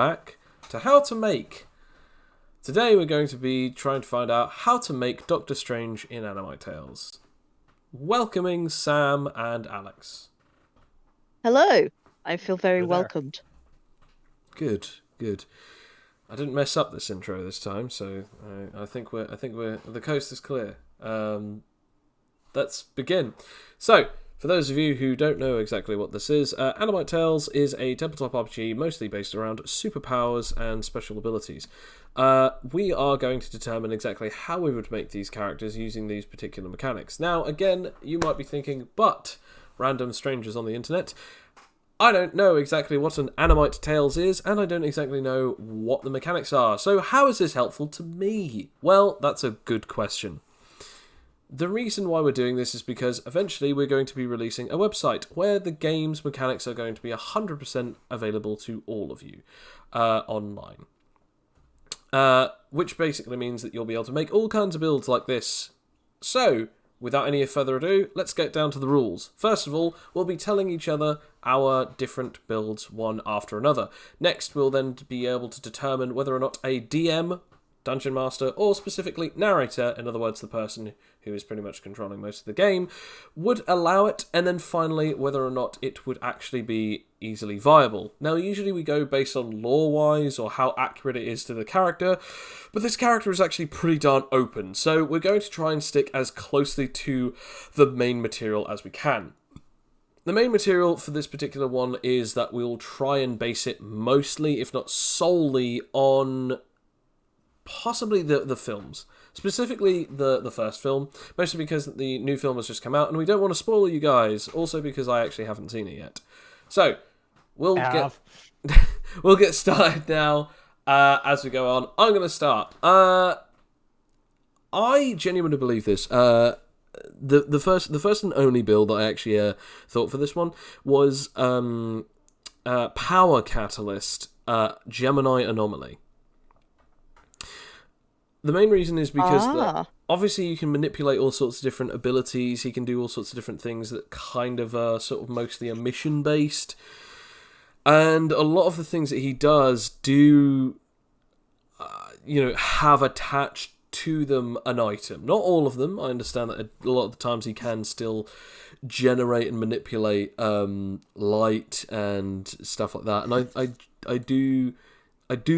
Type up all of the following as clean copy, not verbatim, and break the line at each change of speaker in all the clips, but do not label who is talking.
back to how to make. Today we're going to be trying to find out how to make Dr. Strange in Animite Tales. Welcoming Sam and Alex.
Hello. I feel very
Hello there.
welcomed.
Good, good. I didn't mess up this intro this time, so I think we're the coast is clear. Let's begin. So, for those of you who don't know exactly what this is, Animite Tales is a tabletop RPG mostly based around superpowers and special abilities. We are going to determine exactly how we would make these characters using these particular mechanics. Now, again, you might be thinking, but random strangers on the internet, I don't know exactly what an Animite Tales is, and I don't exactly know what the mechanics are. So how is this helpful to me? Well, that's a good question. The reason why we're doing this is because eventually we're going to be releasing a website where the game's mechanics are going to be 100% available to all of you online. Which basically means that you'll be able to make all kinds of builds like this. So, without any further ado, let's get down to the rules. First of all, we'll be telling each other our different builds one after another. Next, we'll then be able to determine whether or not a DM, Dungeon Master, or specifically narrator, in other words the person who is pretty much controlling most of the game, would allow it, and then finally whether or not it would actually be easily viable. Now usually we go based on lore-wise or how accurate it is to the character, but this character is actually pretty darn open, so we're going to try and stick as closely to the main material as we can. The main material for this particular one is that we'll try and base it mostly, if not solely, on possibly the films. Specifically the first film, mostly because the new film has just come out and we don't want to spoil you guys, also because I actually haven't seen it yet. So, we'll get started now as we go on. I'm going to start. I genuinely believe this. The first and only build that I actually thought for this one was Power Catalyst Gemini Anomaly. The main reason is because obviously you can manipulate all sorts of different abilities. He can do all sorts of different things that kind of are sort of mostly are mission based, and a lot of the things that he does do, have attached to them an item. Not all of them. I understand that a lot of the times he can still generate and manipulate light and stuff like that, and I do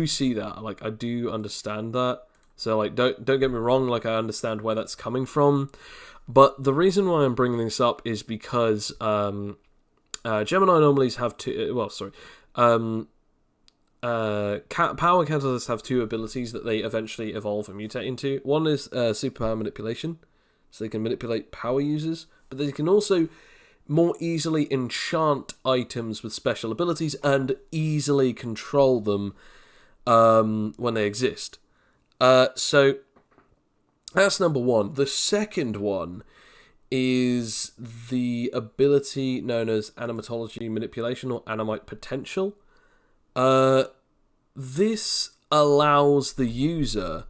see that. Like I do understand that. So, like, don't get me wrong, like, I understand where that's coming from. But the reason why I'm bringing this up is because Gemini anomalies have Power Catalysts have two abilities that they eventually evolve and mutate into. One is superpower manipulation, so they can manipulate power users, but they can also more easily enchant items with special abilities and easily control them when they exist. So that's number one. The second one is the ability known as animatology manipulation or animite potential. This allows the user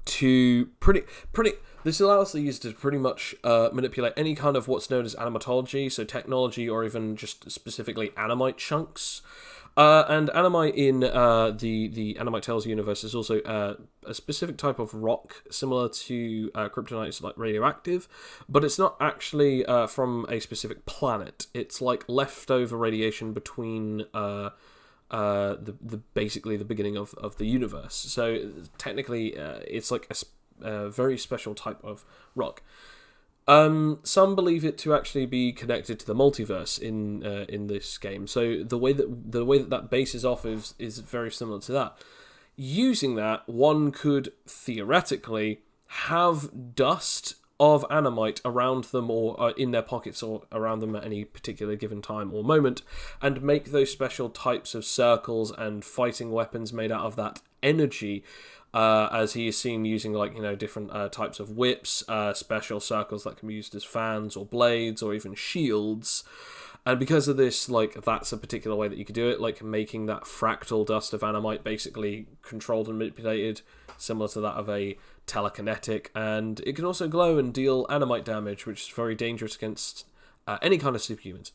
to this allows the user to pretty much manipulate any kind of what's known as animatology, so technology or even just specifically animite chunks. And Animite in the Animite Tales universe is also a specific type of rock similar to kryptonite. It's like radioactive, but it's not actually from a specific planet. It's like leftover radiation between basically the beginning of the universe. So technically, it's like a very special type of rock. Some believe it to actually be connected to the multiverse in this game. So the way that bases off is very similar to that. Using that, one could theoretically have dust of animite around them or in their pockets or around them at any particular given time or moment, and make those special types of circles and fighting weapons made out of that energy. As he is seen using different types of whips, special circles that can be used as fans or blades or even shields. And because of this, that's a particular way that you could do it, like making that fractal dust of animite basically controlled and manipulated, similar to that of a telekinetic. And it can also glow and deal animite damage, which is very dangerous against any kind of superhumans.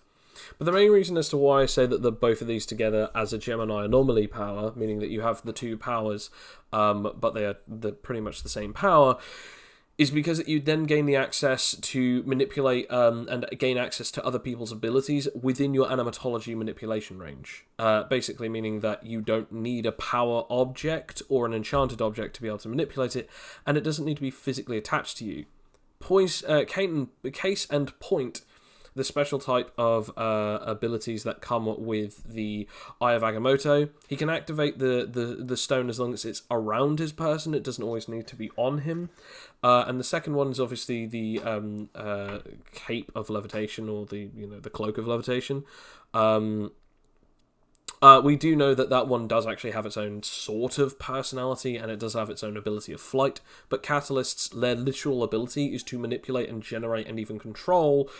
But the main reason as to why I say that both of these together as a Gemini anomaly power, meaning that you have the two powers, but they're pretty much the same power, is because you then gain the access to manipulate and gain access to other people's abilities within your animatology manipulation range. Basically meaning that you don't need a power object or an enchanted object to be able to manipulate it, and it doesn't need to be physically attached to you. Case and point, the special type of abilities that come with the Eye of Agamotto. He can activate the stone as long as it's around his person. It doesn't always need to be on him. And the second one is obviously the Cape of Levitation, or the Cloak of Levitation. We do know that one does actually have its own sort of personality, and it does have its own ability of flight, but Catalyst's, their literal ability is to manipulate and generate and even control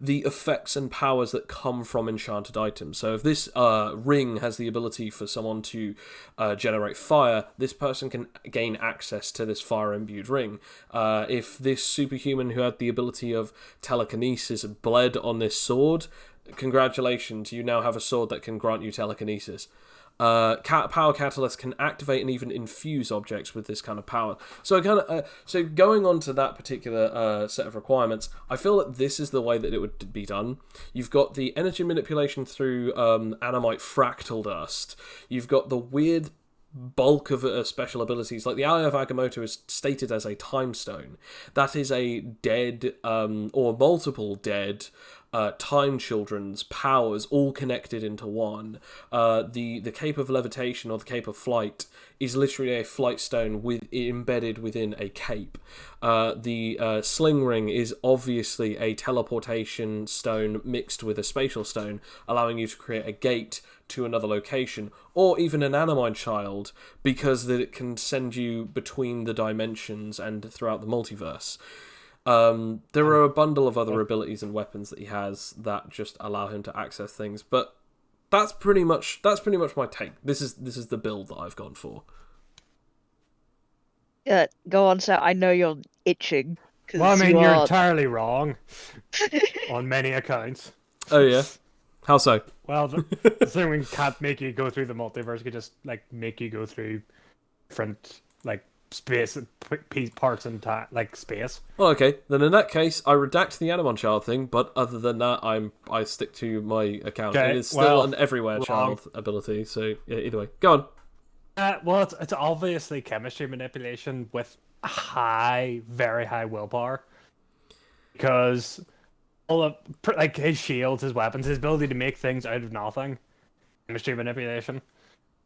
the effects and powers that come from enchanted items. So if this ring has the ability for someone to generate fire, this person can gain access to this fire-imbued ring. If this superhuman who had the ability of telekinesis bled on this sword, congratulations, you now have a sword that can grant you telekinesis. Power Catalyst can activate and even infuse objects with this kind of power. So so going on to that particular set of requirements, I feel that this is the way that it would be done. You've got the energy manipulation through Animite Fractal Dust. You've got the weird bulk of special abilities, like the Eye of Agamotto is stated as a time stone. That is a dead or multiple dead time children's powers all connected into one. The Cape of Levitation, or the Cape of Flight, is literally a flight stone embedded within a cape. The Sling Ring is obviously a teleportation stone mixed with a spatial stone, allowing you to create a gate to another location, or even an Animite Child, because that it can send you between the dimensions and throughout the multiverse. There are a bundle of other abilities and weapons that he has that just allow him to access things, but that's pretty much my take. This is the build that I've gone for.
Go on, sir. I know you're itching.
Well, I mean, you're entirely wrong on many accounts.
Oh yeah, how so?
Well, the thing we can't make you go through the multiverse, we could just make you go through different space parts and space.
Well, okay, then in that case, I redact the Animon Child thing, but other than that, I stick to my account.
Okay,
it is still an everywhere child ability, so yeah, either way, go on.
Well, it's obviously chemistry manipulation with very high willpower, because all of his shields, his weapons, his ability to make things out of nothing, chemistry manipulation.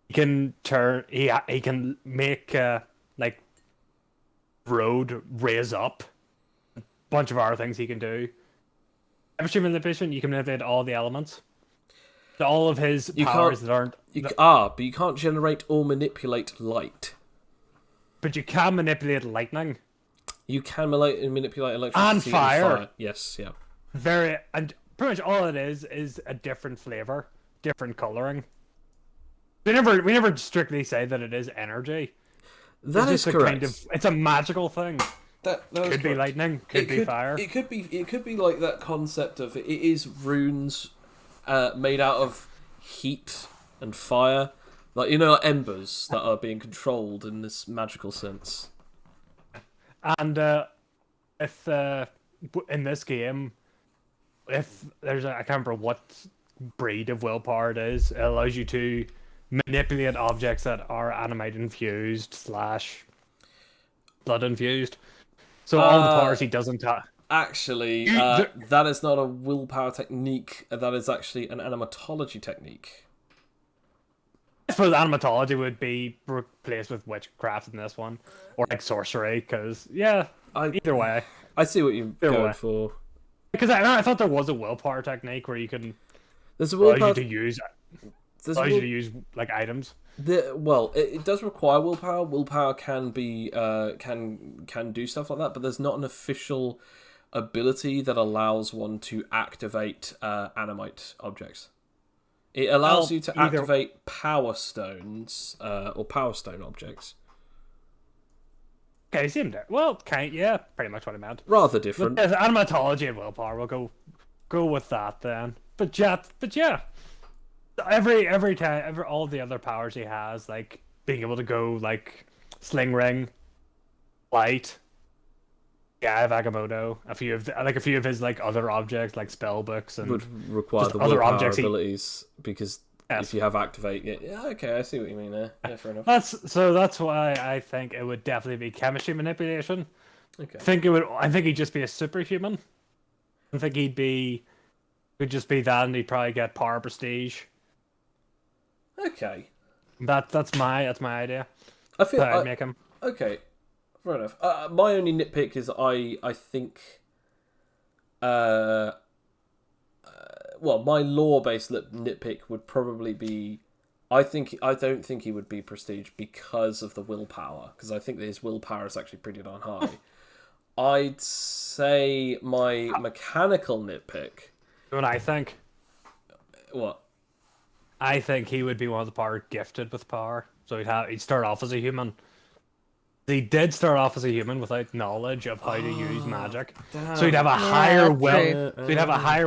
He can he can make road raise up. A bunch of other things he can do. Chemistry manipulation, you can manipulate all the elements. All of his powers that aren't...
but you can't generate or manipulate light.
But you can manipulate lightning.
You can manipulate electricity
and fire.
Yes, yeah.
And pretty much all it is a different flavor, different coloring. We never strictly say that it is energy.
That is correct.
It's a magical thing.
That
could be lightning, could be fire.
It could be like that concept of it is runes made out of heat and fire, like embers that are being controlled in this magical sense.
And if in this game, if there's I can't remember what breed of willpower it is, it allows you to manipulate objects that are animite infused / blood infused. So all the powers he doesn't have.
Actually, that is not a willpower technique. That is actually an animatology technique.
I suppose animatology would be replaced with witchcraft in this one, or sorcery. Because either way,
I see what you're going for.
Because I thought there was a willpower technique where you can.
There's a willpower
to use. Allows you to use items.
It does require willpower. Willpower can be can do stuff like that, but there's not an official ability that allows one to activate animite objects. It allows you to activate power stones or power stone objects.
Okay, same there. Well, pretty much what I meant.
Rather different.
Animatology and willpower will go Go with that then. But yeah. All the other powers he has, like being able to go like sling ring, light. Yeah, Agamotto. A few of his like other objects, like spell books and
Would require
just
the
other
willpower
objects
abilities because
Yes.
if you have activate, yeah, okay, I see what you mean there. Yeah, fair enough.
That's why I think it would definitely be chemistry manipulation.
Okay.
I think he'd just be a superhuman. I think could just be that, and he'd probably get power prestige.
Okay.
That's my idea.
I feel
I'd make him.
okay. Fair enough. My only nitpick is I think, well, my lore-based nitpick would probably be, I don't think he would be prestige because of the willpower, because I think that his willpower is actually pretty darn high. I'd say my mechanical nitpick.
What I think.
What?
I think he would be one of the power gifted with power. So he'd start off as a human. He did start off as a human without knowledge of how to use magic. So he'd have a higher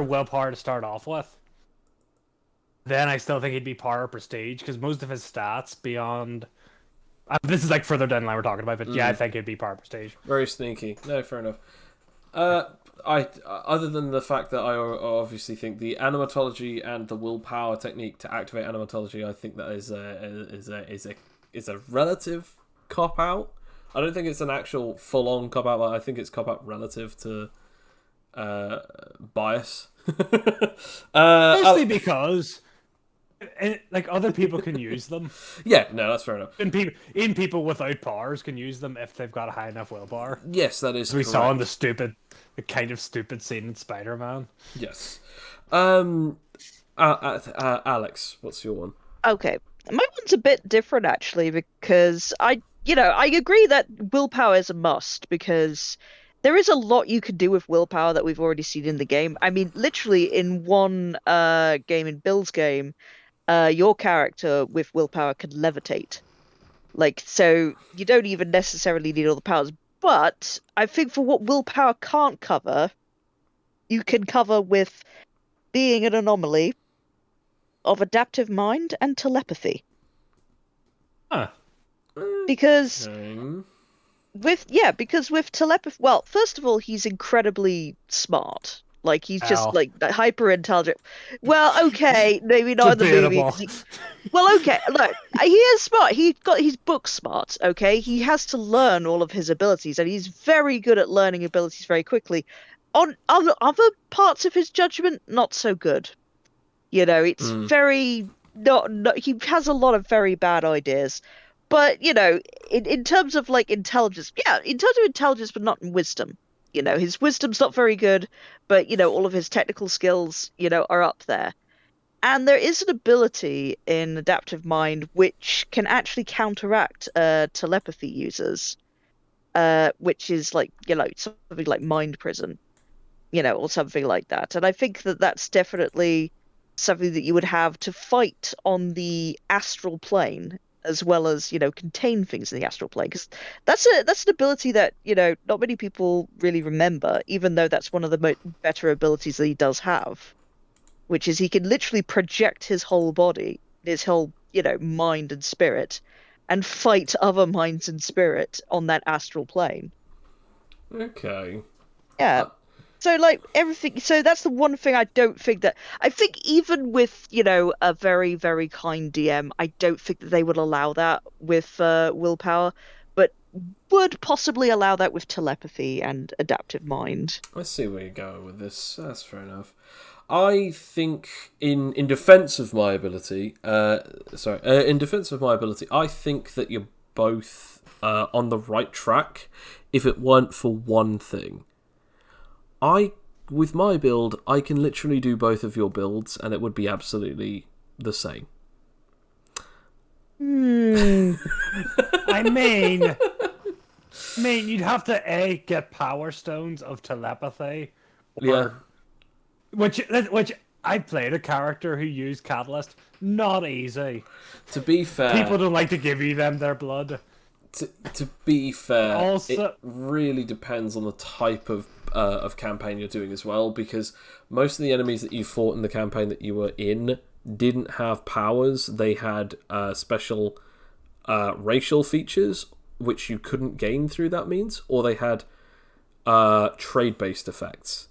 willpower to start off with. Then I still think he'd be power prestige because most of his stats beyond. This is like further down the line we're talking about, but yeah, I think it'd be power prestige.
Very sneaky. No, fair enough. Other than the fact that I obviously think the animatology and the willpower technique to activate animatology, I think that is a relative cop out. I don't think it's an actual full on cop out. I think it's cop out relative to bias.
Mostly because like other people can use them.
Yeah, no, that's fair enough.
And people without powers can use them if they've got a high enough willpower.
Yes, that is.
We saw in the kind of stupid scene in Spider-Man.
Yes. Alex, what's your one?
Okay, my one's a bit different actually because I agree that willpower is a must because there is a lot you can do with willpower that we've already seen in the game. I mean, literally in one game, in Bill's game, your character with willpower can levitate. Like, so you don't even necessarily need all the powers. But I think for what willpower can't cover, you can cover with being an anomaly of adaptive mind and telepathy.
Huh.
Because with telepathy, well, first of all, he's incredibly smart. Like he's just like hyper intelligent. Well, okay, maybe not in the movie. Well, okay, look, he is smart. He's book smart. Okay, he has to learn all of his abilities, and he's very good at learning abilities very quickly. On other parts of his judgment, not so good. It's very not. He has a lot of very bad ideas. But, in terms of, like, intelligence, in terms of intelligence, but not in wisdom. His wisdom's not very good, but, all of his technical skills, are up there. And there is an ability in Adaptive Mind which can actually counteract telepathy users, which is, like, something like Mind Prison, or something like that. And I think that that's definitely something that you would have to fight on the astral plane, as well as contain things in the astral plane, because that's an ability that not many people really remember, even though that's one of the better abilities that he does have, which is he can literally project his whole body, his whole mind and spirit, and fight other minds and spirit on that astral plane.
Okay.
Yeah. So, like, everything... So that's the one thing I don't think that... I think even with, a very, very kind DM, I don't think that they would allow that with willpower, but would possibly allow that with telepathy and adaptive mind.
I see where you're going with this. That's fair enough. I think in defense of my ability... in defense of my ability, I think that you're both on the right track if it weren't for one thing. With my build, I can literally do both of your builds, and it would be absolutely the same.
I mean, you'd have to get power stones of telepathy, which I played a character who used Catalyst. Not easy.
To be fair,
people don't like to give you their blood.
To be fair,
Also,
it really depends on the type of of campaign you're doing as well, because most of the enemies that you fought in the campaign that you were in didn't have powers. They had special racial features which you couldn't gain through that means, or they had trade-based effects,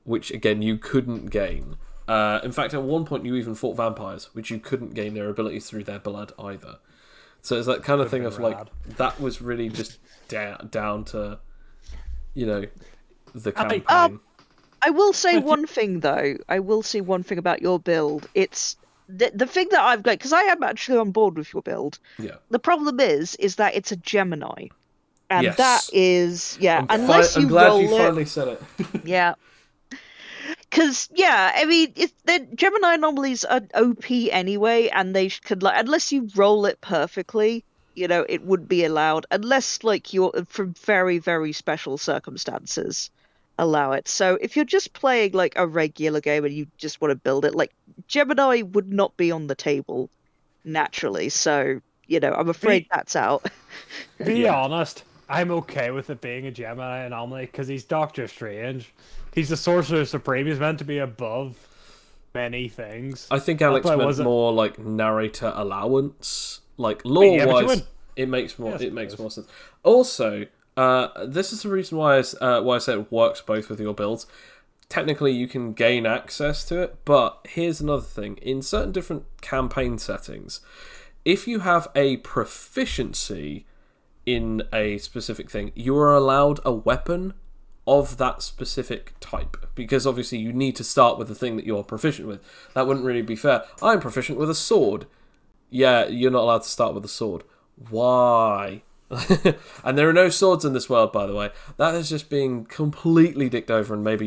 which again you couldn't gain. In fact, at one point you even fought vampires, which you couldn't gain their abilities through their blood either. So it's that kind of thing of like, that was really just down to, the campaign.
I will say one thing though. I will say one thing about your build. It's the thing that I've got, because I am actually on board with your build.
Yeah.
The problem is that it's a Gemini, and
yes.
that is
I'm glad you finally said it.
Yeah. Because I mean, Gemini anomalies are OP anyway, and they could unless you roll it perfectly, it would be allowed, unless you're from very, very special circumstances allow it. So if you're just playing a regular game and you just want to build it, Gemini would not be on the table naturally. So I'm afraid that's out.
Be honest, I'm okay with it being a Gemini anomaly because he's Dr. Strange. He's the Sorcerer Supreme. He's meant to be above many things.
I think Alex meant more narrator allowance. Lore-wise, it makes more sense. Also, this is the reason why I say it works both with your builds. Technically, you can gain access to it, but here's another thing. In certain different campaign settings, if you have a proficiency in a specific thing, you are allowed a weapon of that specific type, because obviously you need to start with the thing that you're proficient with. That wouldn't really be fair. I'm proficient with a sword. Yeah, you're not allowed to start with a sword. Why? And there are no swords in this world, by the way. That is just being completely dicked over, and maybe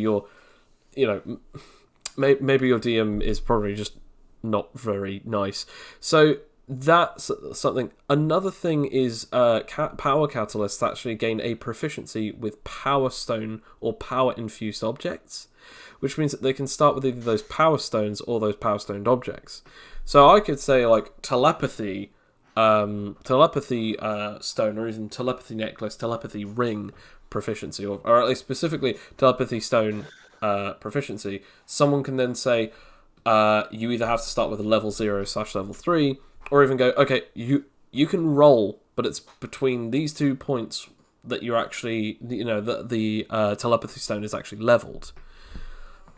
maybe your DM is probably just not very nice. So that's something. Another thing is power catalysts actually gain a proficiency with power stone or power infused objects, which means that they can start with either those power stones or those power stoned objects. So I could say telepathy stone, or even telepathy necklace, telepathy ring proficiency, or at least specifically telepathy stone proficiency. Someone can then say you either have to start with a level 0/level 3, or even go, okay, you can roll, but it's between these 2 points that you're actually, the telepathy stone is actually leveled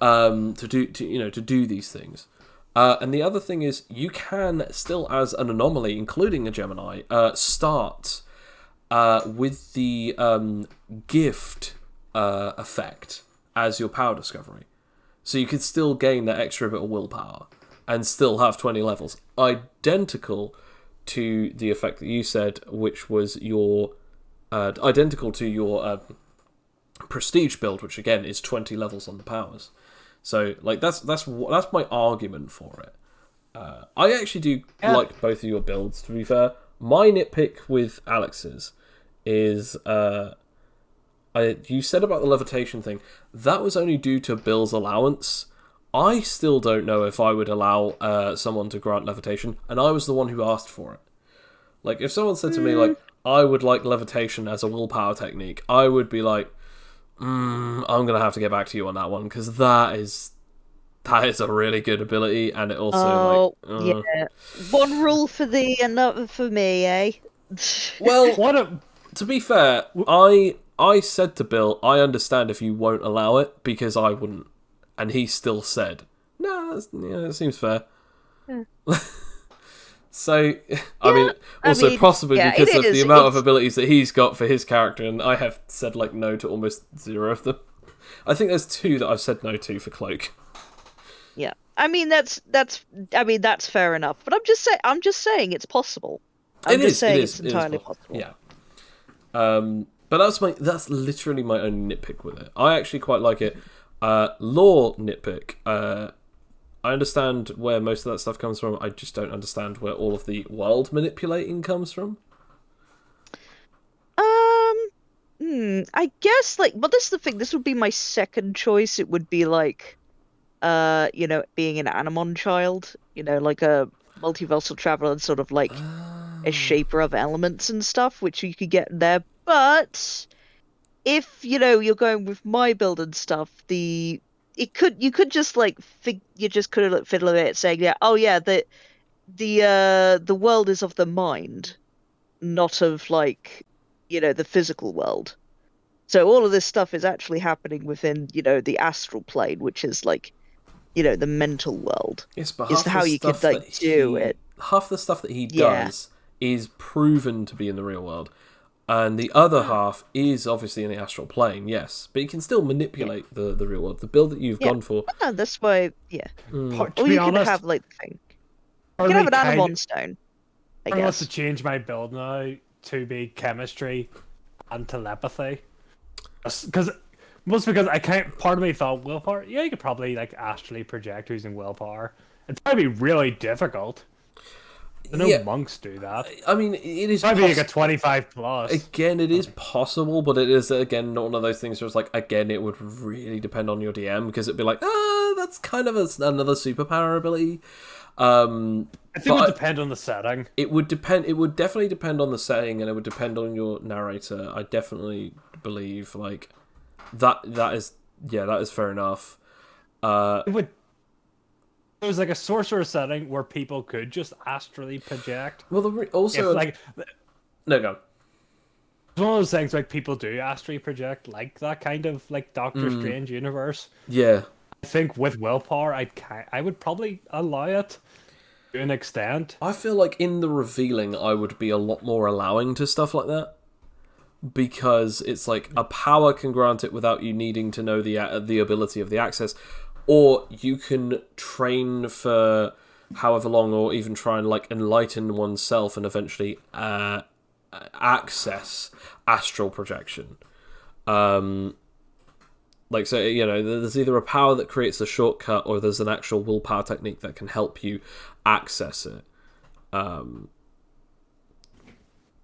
to do these things. And the other thing is, you can still, as an anomaly, including a Gemini, start with the gift effect as your power discovery. So you could still gain that extra bit of willpower and still have 20 levels. Identical to the effect that you said, which was your identical to your prestige build, which again is 20 levels on the powers. So that's my argument for it. I actually do like both of your builds, to be fair. My nitpick with Alex's is you said about the levitation thing. That was only due to Bill's allowance. I still don't know if I would allow someone to grant levitation, and I was the one who asked for it. If someone said to me, I would like levitation as a willpower technique, I would be like, I'm going to have to get back to you on that one, because that is a really good ability, and it also,
yeah. One rule for thee, another for me, eh?
Well, to be fair, I said to Bill, I understand if you won't allow it, because I wouldn't. And he still said, no, it seems fair. Yeah. So, possibly because of the amount of abilities that he's got for his character, and I have said no to almost 0 of them. I think there's 2 that I've said no to for Cloak.
Yeah, I mean that's fair enough. But I'm just saying it's possible. It's entirely possible.
Yeah. But that's literally my only nitpick with it. I actually quite like it. Lore nitpick. I understand where most of that stuff comes from. I just don't understand where all of the world manipulating comes from.
I guess but this is the thing. This would be my second choice. It would be being an Animon child. A multiversal traveler and sort of a shaper of elements and stuff, which you could get there. But if you're going with my build and stuff, you could just like you just could have like fiddle with it saying, yeah, oh yeah, the world is of the mind, not of like the physical world. So all of this stuff is actually happening within the astral plane, which is like the mental world.
Yes, but
Is how you could like do it.
half the stuff that he
Yeah.
does is proven to be in the real world, and the other half is obviously in the astral plane. Yes, but you can still manipulate the real world. The build that you've gone for.
Oh, that's why. Yeah.
To
Or
be
you could
honest,
have like the thing. You
part
can
of
have
me
an
kind
Animon stone. I
I want to
guess.
change my build now to be chemistry and telepathy. Because I can't. Part of me thought willpower. Yeah, you could probably like astrally project using willpower. It'd probably be really difficult. I know monks do that.
I mean, it is
Probably like a 25 plus.
Again, it is possible, but it is again not one of those things where it's like, again, it would really depend on your DM, because it'd be like, that's kind of another superpower ability.
I think it would depend on the setting.
It would depend. It would definitely depend on the setting, and it would depend on your narrator. I definitely believe like that. That is fair enough.
It would. It was like a sorcerer setting where people could just astrally project.
Well, also
like
no go.
It's one of those things like people do astrally project, like that kind of like Dr.Strange universe.
Yeah.
I think with willpower, I would probably allow it to an extent.
I feel like in the revealing, I would be a lot more allowing to stuff like that, because it's like a power can grant it without you needing to know the ability of the access, or you can train for however long, or even try and like enlighten oneself and eventually access astral projection. Like, so, there's either a power that creates a shortcut, or there's an actual willpower technique that can help you access it. But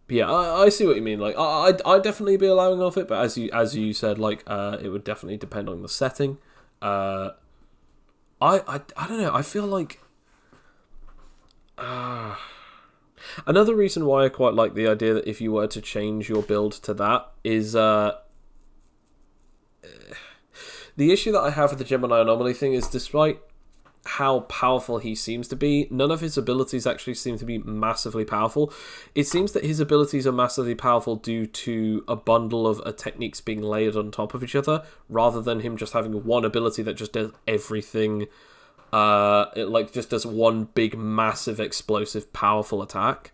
yeah, I see what you mean. Like, I'd definitely be allowing of it, but as you said, like, it would definitely depend on the setting. I don't know. I feel like another reason why I quite like the idea that if you were to change your build to that is the issue that I have with the Gemini anomaly thing is, despite how powerful he seems to be, none of his abilities actually seem to be massively powerful. It seems that his abilities are massively powerful due to a bundle of techniques being layered on top of each other, rather than him just having one ability that just does everything. It like just does one big, massive, explosive, powerful attack.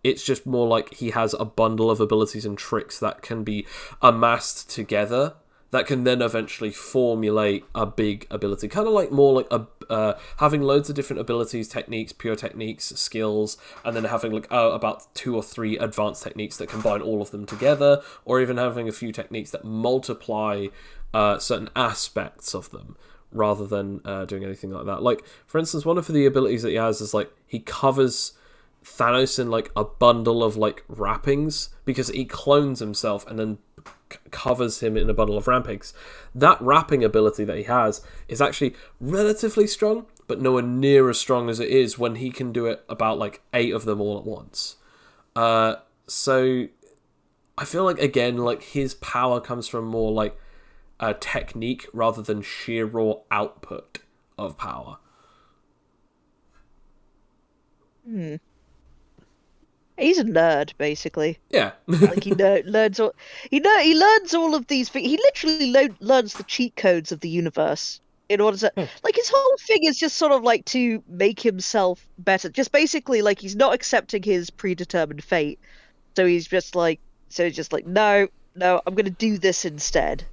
It's just more like he has a bundle of abilities and tricks that can be amassed together, that can then eventually formulate a big ability. Kind of like more like having loads of different abilities, techniques, pure techniques, skills, and then having like about 2 or 3 advanced techniques that combine all of them together, or even having a few techniques that multiply certain aspects of them, rather than doing anything like that. Like, for instance, one of the abilities that he has is like he covers Thanos in like a bundle of like wrappings, because he clones himself and then covers him in a bundle of wrappings. That wrapping ability that he has is actually relatively strong, but nowhere near as strong as it is when he can do it about like 8 of them all at once. So I feel like, again, like his power comes from more like a technique rather than sheer raw output of power.
He's a nerd, basically.
Yeah.
Like he learns all he learns all of these things. He literally learns the cheat codes of the universe in order to like his whole thing is just sort of like to make himself better. Just basically like he's not accepting his predetermined fate. So he's just like no, I'm going to do this instead.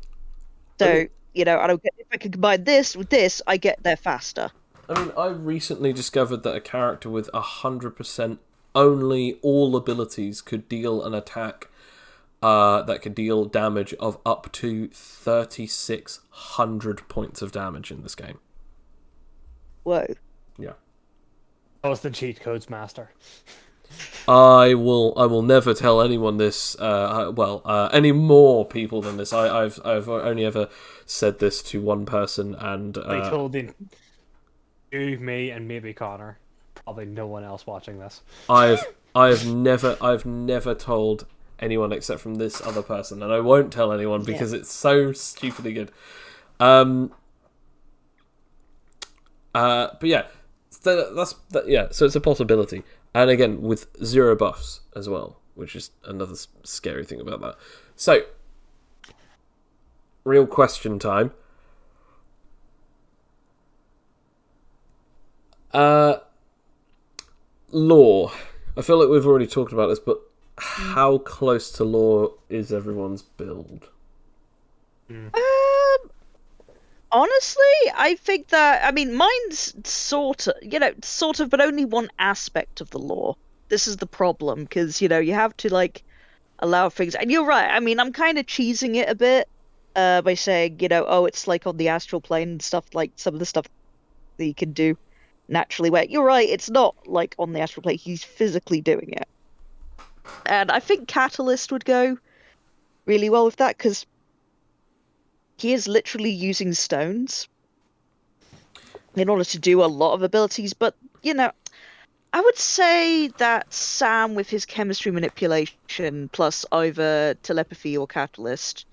So, and if I can combine this with this, I get there faster.
I mean, I recently discovered that a character with 100% only all abilities could deal an attack that could deal damage of up to 3,600 points of damage in this game.
Whoa.
Yeah.
That was the cheat codes master.
I will never tell anyone this. Any more people than this. I've only ever said this to one person, and
They told you, me, and maybe Connor. Probably no one else watching this.
I've never told anyone except from this other person, and I won't tell anyone because it's so stupidly good. But yeah, so it's a possibility, and again with 0 buffs as well, which is another scary thing about that. So, real question time. Lore. I feel like we've already talked about this, but how close to lore is everyone's build?
Honestly, I think that, I mean, mine's sort of, but only one aspect of the lore. This is the problem, because, you have to, like, allow things. And you're right, I mean, I'm kind of cheesing it a bit by saying, oh, it's like on the astral plane and stuff, like some of the stuff that you can do naturally. Where you're right, it's not like on the astral plane, he's physically doing it. And I think Catalyst would go really well with that, because he is literally using stones in order to do a lot of abilities. But, I would say that Sam, with his chemistry manipulation plus either telepathy or catalyst,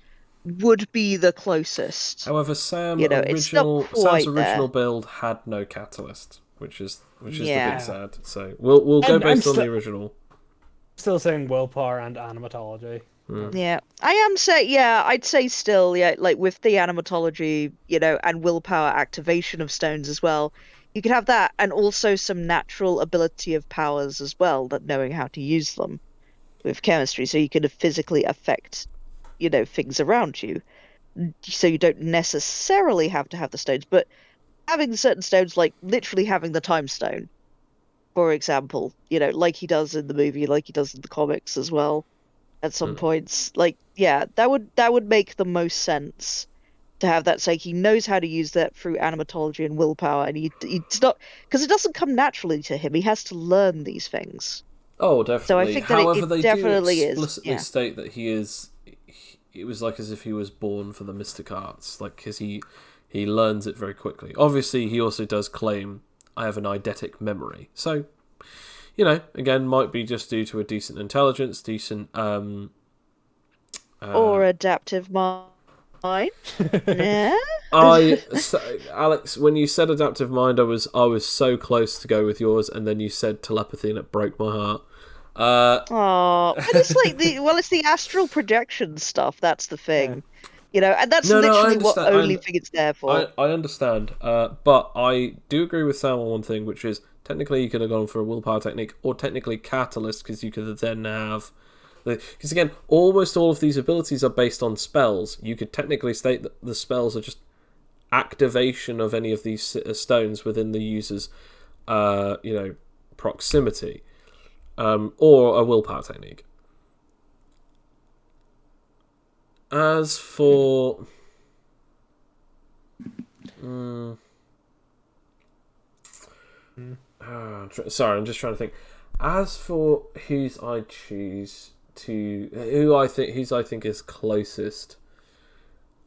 would be the closest.
However, Sam's
it's not quite
original
there.
build had no catalyst, which is the
Yeah.
big sad. So we'll go based on the original.
Still saying willpower and animatology.
Yeah, I am I'd say still, like with the animatology, and willpower activation of stones as well. You could have that, and also some natural ability of powers as well, that knowing how to use them with chemistry, so you can physically affect, things around you. So you don't necessarily have to have the stones, but having certain stones, like literally having the time stone, for example, like he does in the movie, like he does in the comics as well. At some points, like that would make the most sense to have that. Say he knows how to use that through animatology and willpower, and he's not, because it doesn't come naturally to him. He has to learn these things.
Oh, definitely.
So I think
However,
that
they
definitely
do explicitly
is.
state that he is. It was like as if he was born for the mystic arts, like because he learns it very quickly. Obviously, he also does claim I have an eidetic memory, so. Again, might be just due to a decent intelligence, decent
or adaptive mind. Yeah.
Alex, when you said adaptive mind, I was so close to go with yours, and then you said telepathy, and it broke my heart.
Oh, but it's like it's the astral projection stuff. That's the thing, and that's literally what only thing it's there for.
I understand, but I do agree with Sam on one thing, which is technically you could have gone for a willpower technique, or technically catalyst, because you could then have. Because again, almost all of these abilities are based on spells. You could technically state that the spells are just activation of any of these stones within the user's, proximity, or a willpower technique. As for, sorry, I'm just trying to think. As for whose I think is closest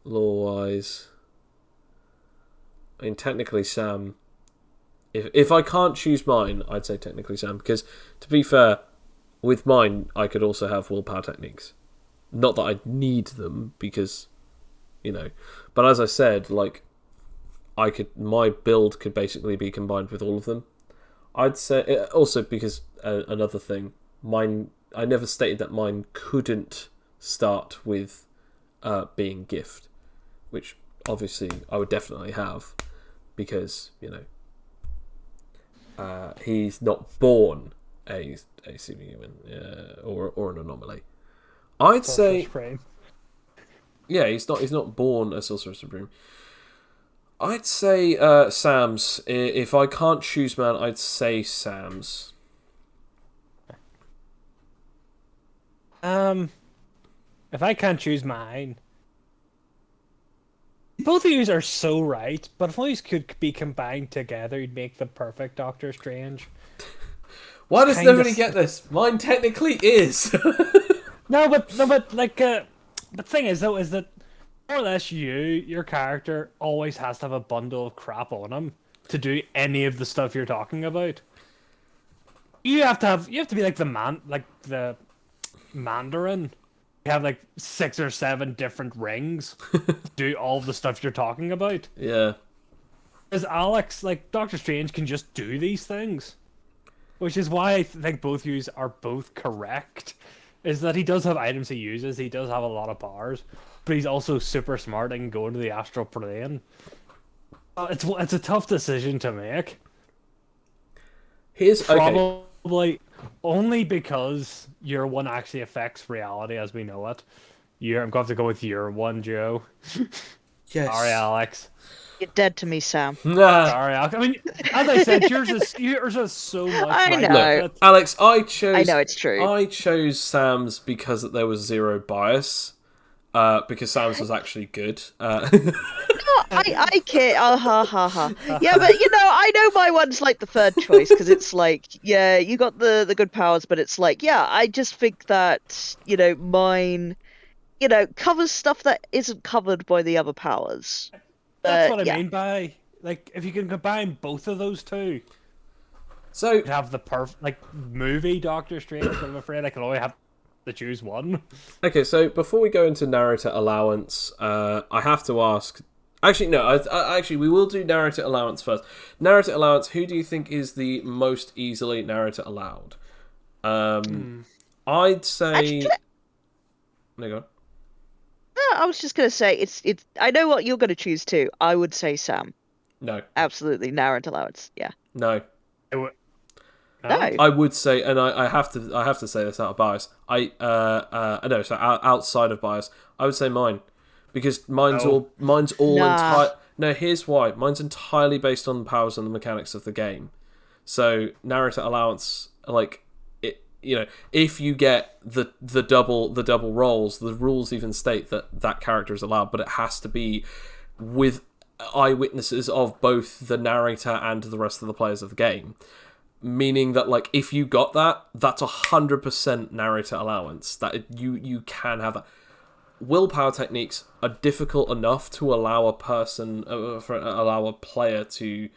lore-wise, I mean, technically Sam. If I can't choose mine, I'd say technically Sam, because to be fair, with mine I could also have willpower techniques. Not that I need them, because but as I said, like my build could basically be combined with all of them. I'd say also because another thing, mine. I never stated that mine couldn't start with being gift, which obviously I would definitely have, because he's not born a superhuman or an anomaly. I'd say he's not born a Sorcerer Supreme. I'd say Sam's. If I can't choose man, I'd say Sam's.
If I can't choose mine, both of you are so right, but if all these could be combined together, you'd make the perfect Dr.Strange.
Why does nobody get this? Mine technically is.
No, but like the thing is though, is that more or less your character always has to have a bundle of crap on him to do any of the stuff you're talking about. You have to be like the man, like the Mandarin, you have like 6 or 7 different rings to do all the stuff you're talking about.
Yeah.
As Alex, like Doctor Strange, can just do these things, which is why I think both yous are both correct. Is that he does have items he uses, he does have a lot of powers, but he's also super smart and can go into the astral plane. It's a tough decision to make.
Here's
Probably only because your one actually affects reality as we know it. I'm going to have to go with your one, Joe.
Yes.
Sorry, Alex.
You're dead to me, Sam.
Nah.
Sorry, Alex. I mean, as I said, yours is so much.
I
right
know.
with it.
Alex, I know
it's true.
I chose Sam's because there was zero bias. Because Sam's was actually good.
I kid. Oh, ha ha ha. Yeah, but I know my one's like the third choice because it's like, yeah, you got the good powers, but it's like, yeah, I just think that mine, covers stuff that isn't covered by the other powers.
That's what I mean by like if you can combine both of those two.
So
you'd have the perfect movie Doctor Strange. But I'm afraid I can only have to choose one.
Okay, so before we go into narrator allowance, I have to ask. Actually, no. Actually, we will do narrator allowance first. Narrator allowance. Who do you think is the most easily narrator allowed? I'd say.
Actually,
no, go on.
I was just gonna say it's. I know what you're gonna choose too. I would say Sam.
No.
Absolutely, narrator allowance. Yeah.
No.
No.
I would say, and I have to say this out of bias. Outside of bias, I would say mine, because mine's all entire. No, here's why. Mine's entirely based on the powers and the mechanics of the game. So narrator allowance, like it, if you get the double rolls, the rules even state that character is allowed, but it has to be with eyewitnesses of both the narrator and the rest of the players of the game. Meaning that, like, if you got that, that's 100% narrator allowance. That you can have that. Willpower techniques are difficult enough to allow a person, allow a player to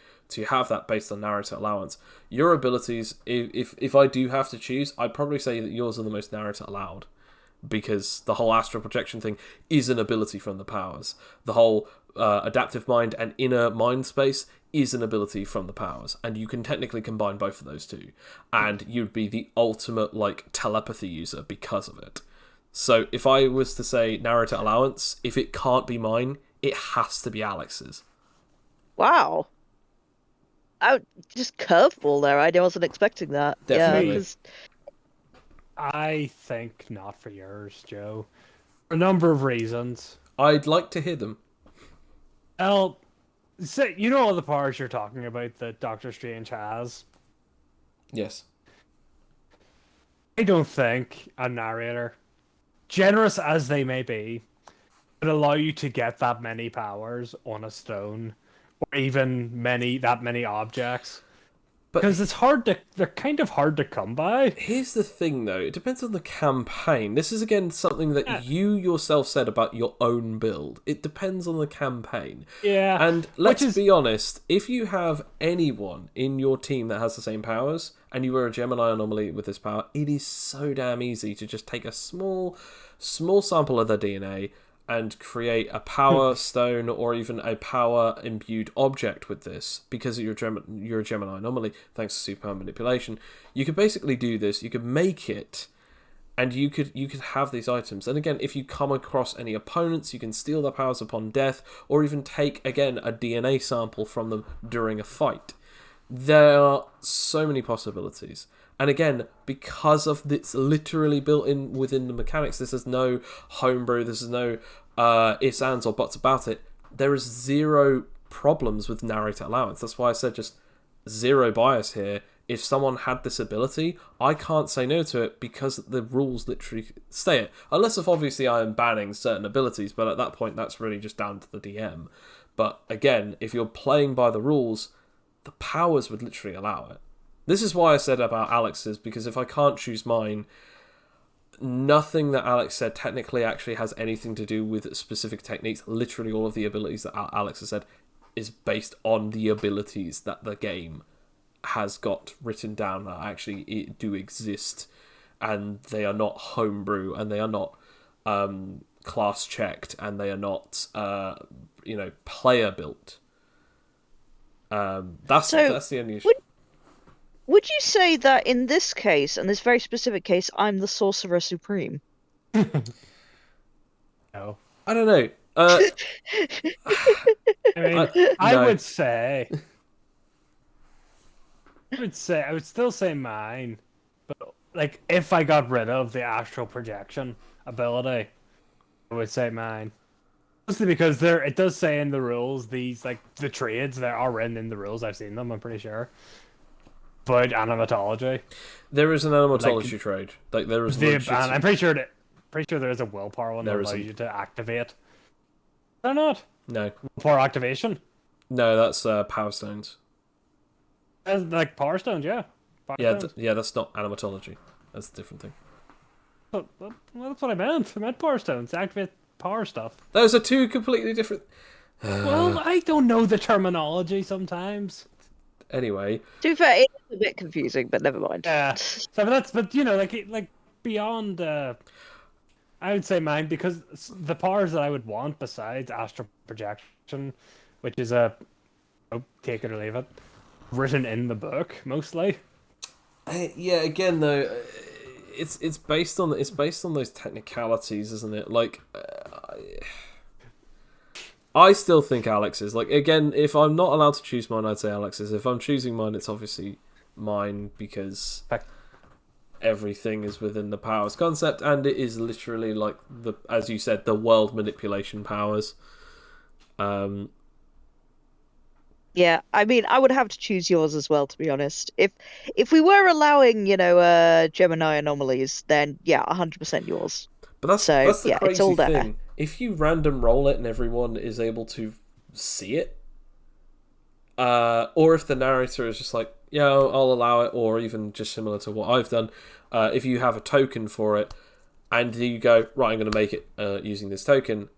have that based on narrator allowance. Your abilities, if I do have to choose, I'd probably say that yours are the most narrator allowed, because the whole astral projection thing is an ability from the powers. The whole adaptive mind and inner mind space is an ability from the powers, and you can technically combine both of those two, and you'd be the ultimate like telepathy user because of it. So if I was to say narrator allowance, if it can't be mine, it has to be Alex's.
Wow. Just curveball there. I wasn't expecting that.
Definitely.
Yeah, 'cause...
I think not for yours, Joe. For a number of reasons.
I'd like to hear them.
Well, all the powers you're talking about that Doctor Strange has?
Yes.
I don't think a narrator, generous as they may be, would allow you to get that many powers on a stone, or even that many objects. Because they're kind of hard to come by.
Here's the thing, though. It depends on the campaign. This is, again, something that you yourself said about your own build. It depends on the campaign.
Yeah.
And let's be honest, if you have anyone in your team that has the same powers, and you are a Gemini anomaly with this power, it is so damn easy to just take a small sample of their DNA and create a power stone or even a power imbued object with this, because you're a Gemini anomaly thanks to super manipulation. You could basically do this, you could make it, and you could have these items. And again, if you come across any opponents, you can steal their powers upon death, or even take, again, a DNA sample from them during a fight. There are so many possibilities. And again, because of it's literally built in within the mechanics, this is no homebrew, this is no ifs, ands, or buts about it. There is zero problems with narrator allowance. That's why I said just zero bias here. If someone had this ability, I can't say no to it because the rules literally say it. Unless if obviously I am banning certain abilities, but at that point that's really just down to the DM. But again, if you're playing by the rules, the powers would literally allow it. This is why I said about Alex's, because if I can't choose mine, nothing that Alex said technically actually has anything to do with specific techniques. Literally all of the abilities that Alex has said is based on the abilities that the game has got written down that actually do exist and they are not homebrew, and they are not class checked, and they are not player built. That's the only issue.
Would you say that in this case, and this very specific case, I'm the Sorcerer Supreme?
No.
I don't know.
I mean, I
no.
would say, I would still say mine, but like if I got rid of the astral projection ability, I would say mine. Mostly because it does say in the rules these like the trades that are written in the rules. I've seen them. I'm pretty sure. But animatology.
There is an animatology trade. Like there is.
And I'm pretty sure there is a willpower one that allows you to activate. Or not?
No.
Willpower activation?
No, that's Power Stones.
Like Power Stones, yeah.
Yeah, that's not animatology. That's a different thing.
Well, that's what I meant. I meant Power Stones. Activate power stuff.
Those are two completely different...
Well, I don't know the terminology sometimes.
Anyway.
To be fair, it's a bit confusing, but never mind.
Yeah. But you know, like beyond... I would say mine, because the powers that I would want besides astral projection, which is take it or leave it, written in the book mostly.
Yeah, again though, it's based on those technicalities, isn't it? Like, I still think Alex's. Like, again, if I'm not allowed to choose mine, I'd say Alex's. If I'm choosing mine, it's obviously mine because everything is within the powers concept, and it is literally like as you said, the world manipulation powers.
Yeah, I mean, I would have to choose yours as well, to be honest. If we were allowing, Gemini anomalies, then yeah, 100% yours.
But that's the crazy
it's all there.
thing. If you random roll it and everyone is able to see it, or if the narrator is just like, yeah, I'll allow it, or even just similar to what I've done, if you have a token for it, and you go, right, I'm going to make it using this token,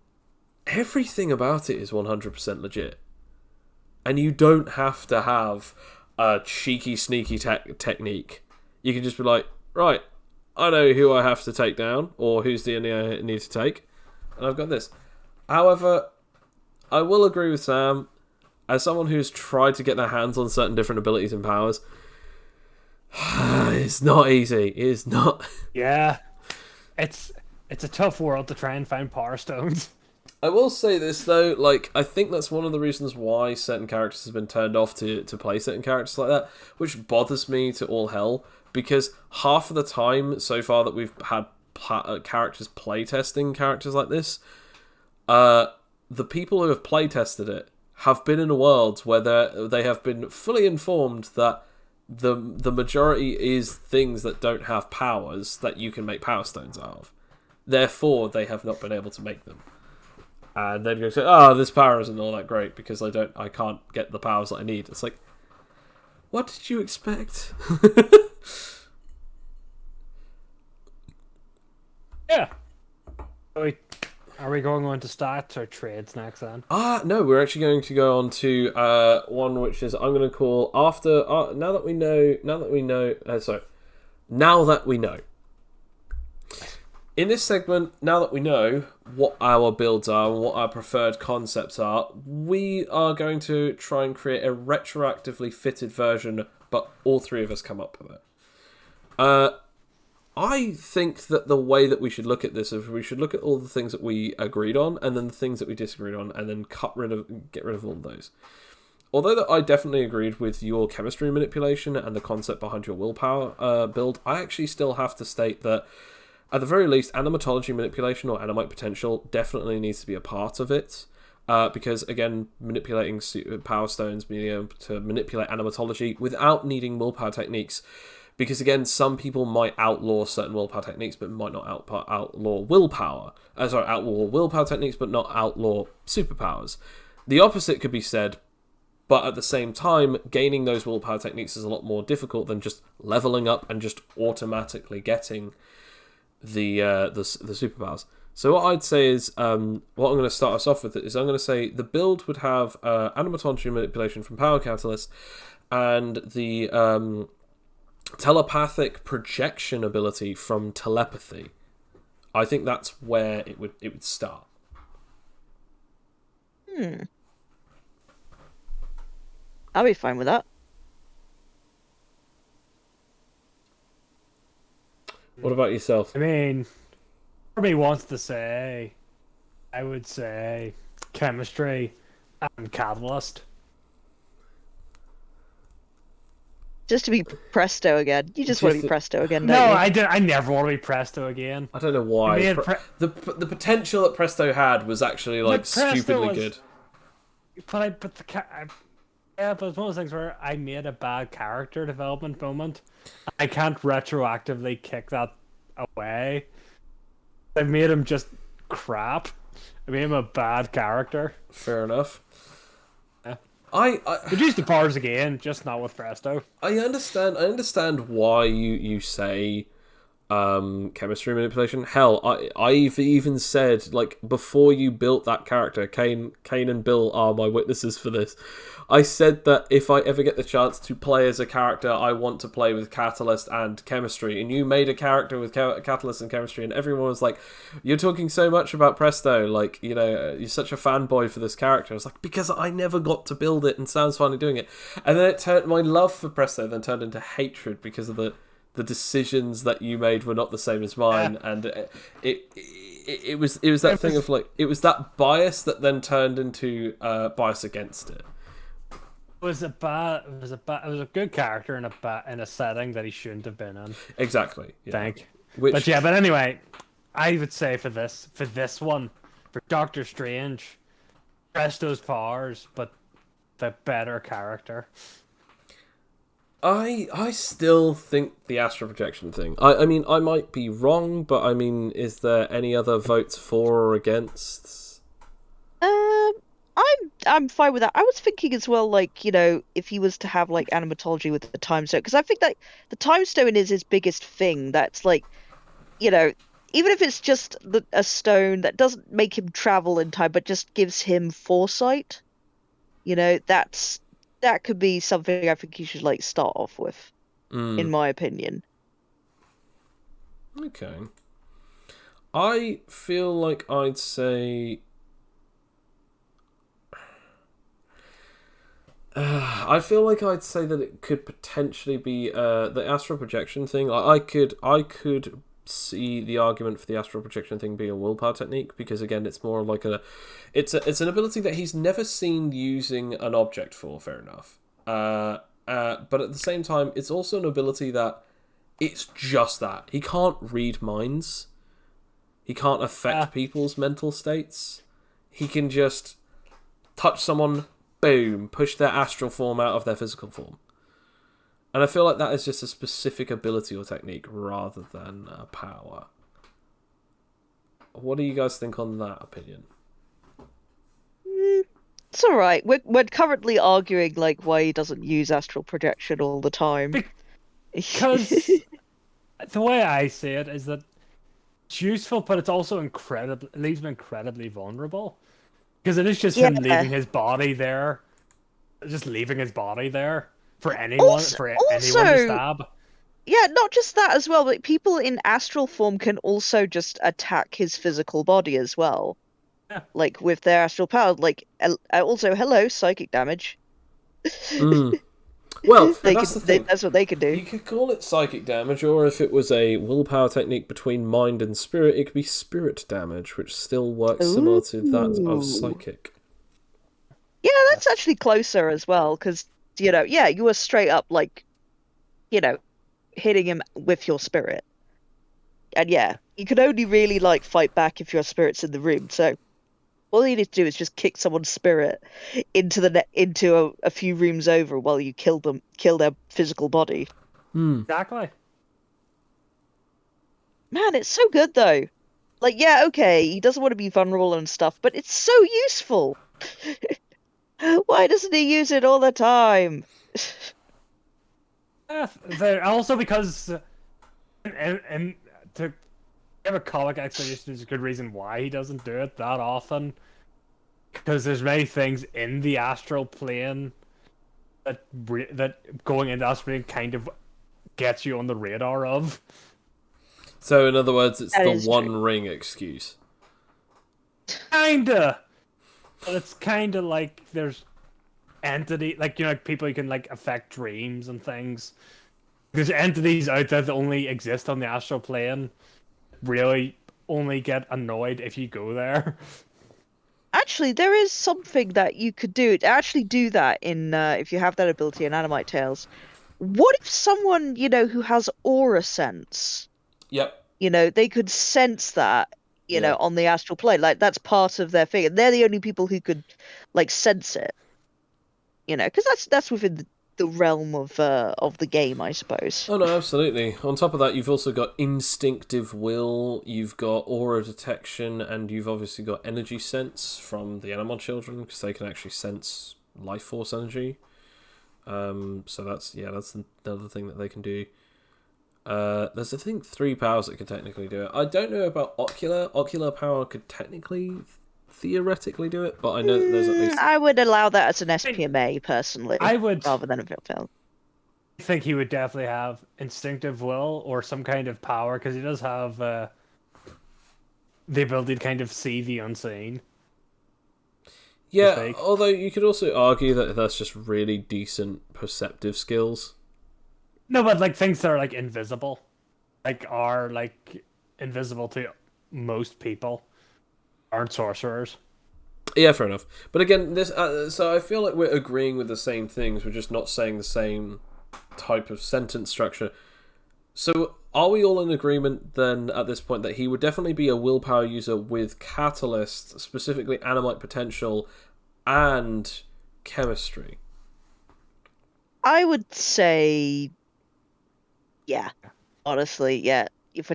everything about it is 100% legit. And you don't have to have a cheeky, sneaky technique. You can just be like, right, I know who I have to take down, or whose DNA I need to take, and I've got this. However, I will agree with Sam. As someone who's tried to get their hands on certain different abilities and powers, it's not easy. It's not.
Yeah, it's a tough world to try and find power stones.
I will say this though, like, I think that's one of the reasons why certain characters have been turned off to play certain characters like that, which bothers me to all hell, because half of the time so far that we've had characters playtesting characters like this, the people who have playtested it have been in a world where they have been fully informed that the majority is things that don't have powers that you can make power stones out of. Therefore, they have not been able to make them. And then you say, this power isn't all that great because I can't get the powers that I need. It's like, what did you expect?
Yeah. Are we going on to stats or trades next then?
No, we're actually going to go on to one which is I'm going to call after now that we know. In this segment, now that we know what our builds are and what our preferred concepts are, we are going to try and create a retroactively fitted version, but all three of us come up with it. I think that the way that we should look at this is we should look at all the things that we agreed on and then the things that we disagreed on and then get rid of all of those. Although that I definitely agreed with your chemistry manipulation and the concept behind your willpower build, I actually still have to state that at the very least, animatology manipulation or animite potential definitely needs to be a part of it. Because, again, manipulating power stones, being able to manipulate animatology without needing willpower techniques. Because, again, some people might outlaw certain willpower techniques, but might not outlaw willpower. Outlaw willpower techniques, but not outlaw superpowers. The opposite could be said, but at the same time, gaining those willpower techniques is a lot more difficult than just leveling up and just automatically getting the superpowers. So what I'd say is, what I'm going to start us off with is I'm going to say the build would have animatology manipulation from Power Catalyst, and the telepathic projection ability from telepathy. I think that's where it would start.
I'll be fine with that.
What about yourself?
I mean, part of me wants to say, I would say chemistry and catalyst.
Just to be Presto again. You just want to be Presto again, don't
No,
you?
I do. I never want to be Presto again.
I don't know why. The potential that Presto had was actually like stupidly good.
But but it's one of those things where I made a bad character development moment. I can't retroactively kick that away. I've made him just crap. I made him a bad character.
Fair enough.
Yeah.
I
could use the powers again, just not with Presto.
I understand why you say chemistry manipulation. Hell, I've even said, like, before you built that character, Kane and Bill are my witnesses for this. I said that if I ever get the chance to play as a character, I want to play with Catalyst and Chemistry. And you made a character with Catalyst and Chemistry, and everyone was like, "You're talking so much about Presto, like, you know, you're such a fanboy for this character." I was like, because I never got to build it, and Sam's finally doing it. And then my love for Presto then turned into hatred because of the decisions that you made were not the same as mine, and it was that thing of like, it was that bias that then turned into bias against it.
It was a good character in a setting that he shouldn't have been in.
Exactly. Yeah.
But anyway, I would say for this one, for Dr. Strange, Presto's powers, but the better character.
I still think the astral projection thing. I mean, I might be wrong, but I mean, is there any other votes for or against?
I'm fine with that. I was thinking as well, like, you know, if he was to have like animatology with the time stone, because I think that the time stone is his biggest thing. That's like, you know, even if it's just a stone that doesn't make him travel in time, but just gives him foresight, you know, that could be something I think you should like start off with, in my opinion.
Okay. I feel like I'd say that it could potentially be the astral projection thing. I could see the argument for the astral projection thing being a willpower technique, because again, it's more like it's an ability that he's never seen using an object for. Fair enough. But at the same time, it's also an ability that it's just that he can't read minds. He can't affect people's mental states. He can just touch someone, boom, push their astral form out of their physical form. And I feel like that is just a specific ability or technique rather than a power. What do you guys think on that opinion?
It's all right. We're currently arguing like why he doesn't use astral projection all the time.
Because the way I see it is that it's useful, but it's also it leaves him incredibly vulnerable. Because it is just him leaving his body there, for anyone, anyone to stab.
Yeah, not just that as well, but people in astral form can also just attack his physical body as well.
Yeah.
Like with their astral power, like also hello psychic damage.
Well, that's the thing.
That's what they can do.
You could call it psychic damage, or if it was a willpower technique between mind and spirit, it could be spirit damage, which still works similar to that of psychic.
Yeah, that's actually closer as well, because, you know, you were straight up, like, you know, hitting him with your spirit. And you can only really, like, fight back if your spirit's in the room, so all you need to do is just kick someone's spirit into a few rooms over while you kill their physical body.
Exactly.
Man, it's so good though. Like, okay, he doesn't want to be vulnerable and stuff, but it's so useful. Why doesn't he use it all the time?
Also because and to have a comic explanation is a good reason why he doesn't do it that often. Because there's many things in the astral plane that going into astral plane kind of gets you on the radar of.
So, in other words, it's
That
the
is
One
true.
Ring excuse.
Kinda. But it's kinda like there's entity, like, like people who can, like, affect dreams and things. There's entities out there that only exist on the astral plane. Really only get annoyed if you go there.
Actually, there is something that you could do. Actually, do that in if you have that ability in Animite Tales. What if someone, who has aura sense,
Yep.
they could sense that,
Yeah.
on the astral plane. Like that's part of their thing. And they're the only people who could like sense it. Because that's within the realm of the game, I suppose.
Oh no, absolutely. On top of that, you've also got instinctive will, you've got aura detection, and you've obviously got energy sense from the Animal Children, because they can actually sense life force energy. So that's another thing that they can do. There's I think 3 powers that can technically do it. I don't know about ocular. Ocular power could theoretically do it, but I know that there's at least.
I would allow that as an SPMA personally,
I would
rather than a film.
I think he would definitely have instinctive will or some kind of power, because he does have the ability to kind of see the unseen.
Yeah, although you could also argue that that's just really decent perceptive skills.
No, but like things that are like invisible, like are like invisible to most people, aren't sorcerers.
Yeah, fair enough. But again, this so I feel like we're agreeing with the same things. We're just not saying the same type of sentence structure. So are we all in agreement then at this point that he would definitely be a willpower user with catalyst, specifically animite potential, and chemistry?
I would say, yeah. Honestly, yeah. If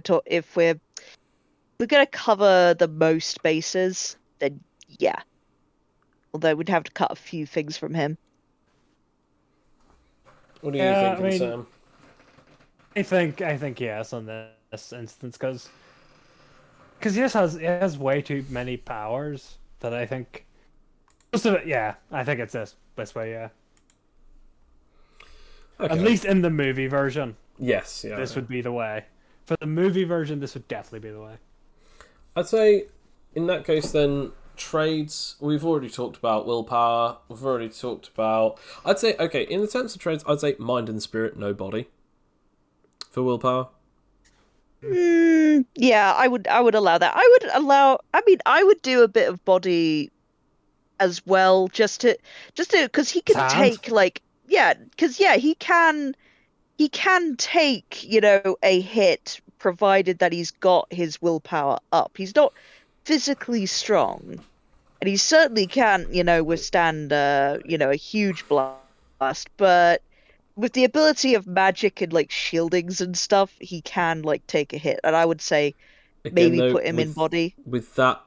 we're gonna cover the most bases, then yeah. Although we'd have to cut a few things from him.
What are you thinking, Sam?
I think yes on this instance, because he has way too many powers that I think most of it. Yeah, I think it's this way. Yeah,
Okay.
at least in the movie version.
Yes, yeah.
This would be the way. For the movie version, this would definitely be the way.
I'd say, in that case, then trades. We've already talked about willpower. We've already talked about. I'd say okay. In the sense of trades, I'd say mind and spirit, no body. For willpower.
Yeah, I would allow that. I would do a bit of body as well, just to because he can take he can take, a hit provided that he's got his willpower up. He's not physically strong, and he certainly can, withstand a huge blast, but with the ability of magic and like shieldings and stuff, he can like take a hit. And I would say
Again,
maybe
though,
put him in body.
With that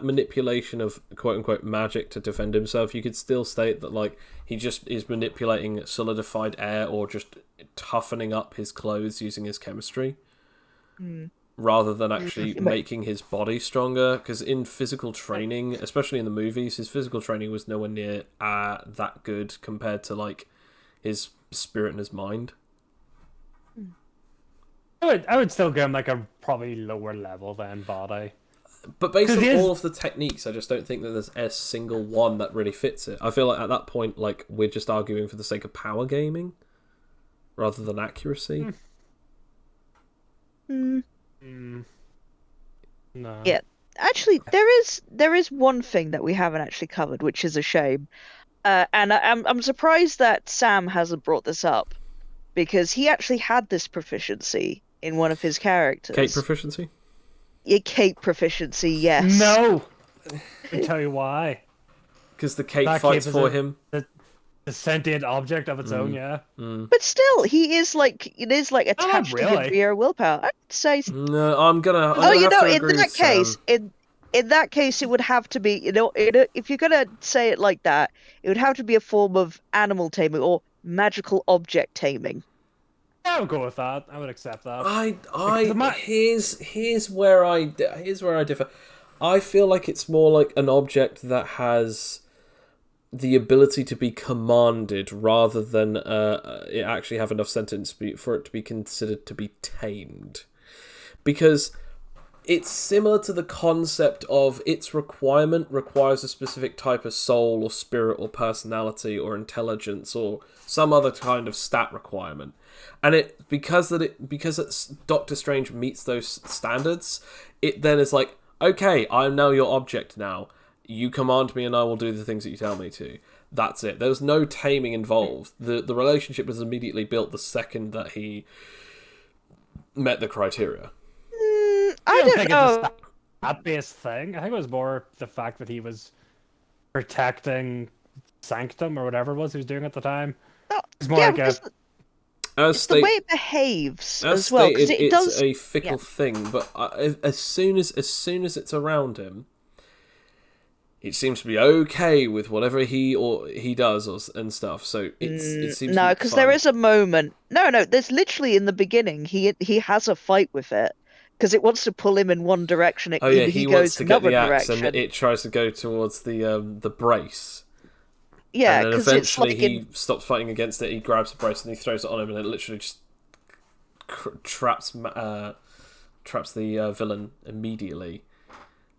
manipulation of quote unquote magic to defend himself, you could still state that like he just is manipulating solidified air or just toughening up his clothes using his chemistry, rather than actually making his body stronger. Because in physical training, especially in the movies, his physical training was nowhere near that good compared to like his spirit and his mind.
I would still give him like a probably lower level than body.
But based on all of the techniques, I just don't think that there's a single one that really fits it. I feel like at that point, like we're just arguing for the sake of power gaming rather than accuracy.
No.
Yeah. Actually, there is one thing that we haven't actually covered, which is a shame. And I'm surprised that Sam hasn't brought this up, because he actually had this proficiency in one of his characters.
Cape proficiency?
Yeah, cape proficiency, yes.
No! I'll tell you why.
Because the cape
That
fights
cape is
for
a-
him.
A sentient object of its own, yeah.
But still, it is attached to him
really.
via willpower. I would say.
No, I'm gonna.
Oh,
have to
in
agree
that
with Sam.
case, in that case, it would have to be, if you're gonna say it like that, it would have to be a form of animal taming or magical object taming.
I would go with that. I would accept that.
Here's where I differ. I feel like it's more like an object that has the ability to be commanded rather than it actually have enough sentence for it to be considered to be tamed. Because it's similar to the concept of its requirement requires a specific type of soul or spirit or personality or intelligence or some other kind of stat requirement. And because Dr. Strange meets those standards, it then is like, okay, I'm now your object now. You command me and I will do the things that you tell me to. That's it. There was no taming involved. The relationship was immediately built the second that he met the criteria.
I don't
think
know.
it's a stat-based thing. I think it was more the fact that he was protecting Sanctum or whatever it was he was doing at the time. It's more like
it's the way it behaves as well.
Stated,
Because it
it's
does
a fickle thing, but as soon as it's around him, it seems to be okay with whatever he does and stuff. So it seems
no, because there is a moment. No, there's literally in the beginning he has a fight with it because it wants to pull him in one direction.
He
goes
wants to get the axe
direction.
and it tries to go towards the brace.
Yeah,
and then
because
eventually
it's like
he stops fighting against it. He grabs the brace and he throws it on him, and it literally just traps the villain immediately.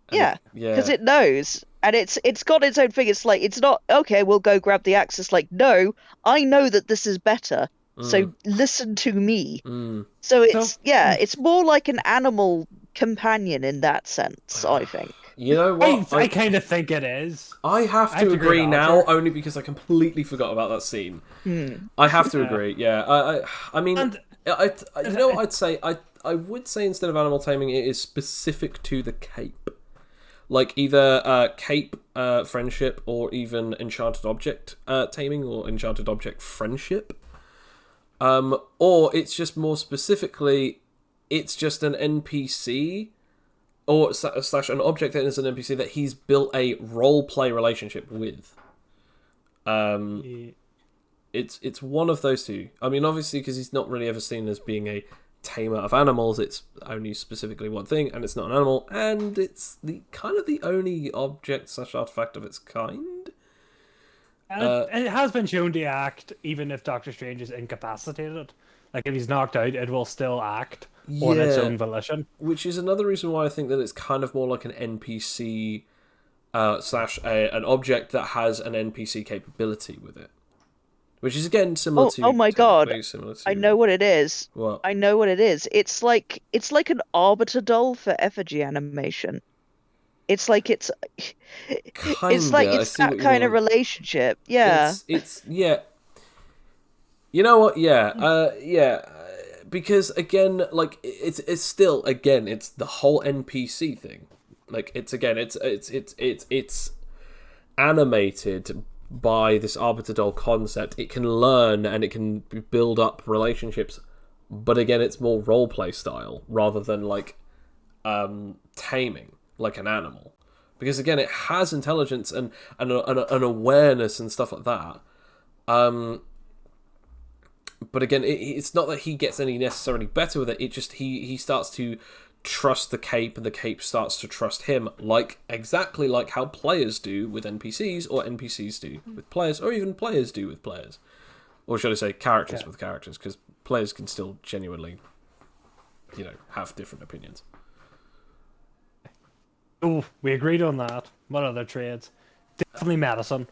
And
because it knows, and it's got its own thing. It's like it's not okay. We'll go grab the axe. It's like no, I know that this is better. So listen to me. So it's more like an animal companion in that sense. I think.
You know what?
I kind of think it is.
I have to agree now, only because I completely forgot about that scene. I have to agree. Yeah, I mean, you know what I'd say? I would say instead of animal taming, it is specific to the cape, like either cape friendship or even enchanted object taming or enchanted object friendship, or it's just more specifically, it's just an NPC. Or slash an object that is an NPC that he's built a role-play relationship with. It's one of those two. I mean, obviously, because he's not really ever seen as being a tamer of animals, it's only specifically one thing, and it's not an animal, and it's the only object slash artifact of its kind.
And it has been shown to act even if Doctor Strange is incapacitated. Like if he's knocked out, it will still act on its own volition.
Which is another reason why I think that it's kind of more like an NPC slash an object that has an NPC capability with it. Which is again similar to.
Oh my god!
Similar to,
I know what it is.
What?
I know what it is. It's like an arbiter doll for effigy animation. It's like it's that kind of relationship. Yeah.
It's yeah. You know what? Yeah. Because again, like it's still again, it's the whole NPC thing. Like it's animated by this arbiter doll concept. It can learn and it can build up relationships, but again, it's more roleplay style rather than like taming like an animal. Because again, it has intelligence and an awareness and stuff like that. But again, it's not that he gets any necessarily better with it. It just he starts to trust the cape, and the cape starts to trust him, exactly like how players do with NPCs, or NPCs do with players, or even players do with players, or should I say, characters with characters, because players can still genuinely, have different opinions.
Oh, we agreed on that. What other trades? Definitely medicine.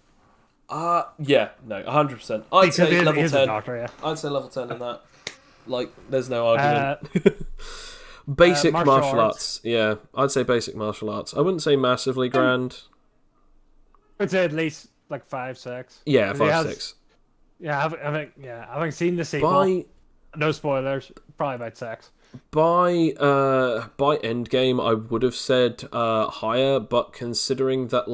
100%. I'd say level 10.
Doctor,
I'd say level 10 in that. Like, there's no argument. Basic martial arts. Yeah, I'd say basic martial arts. I wouldn't say massively grand.
I'd say at least like 5, 6.
Yeah, 5, 6.
Yeah, having seen the sequel, no spoilers, probably about 6.
By Endgame, I would have said higher, but considering that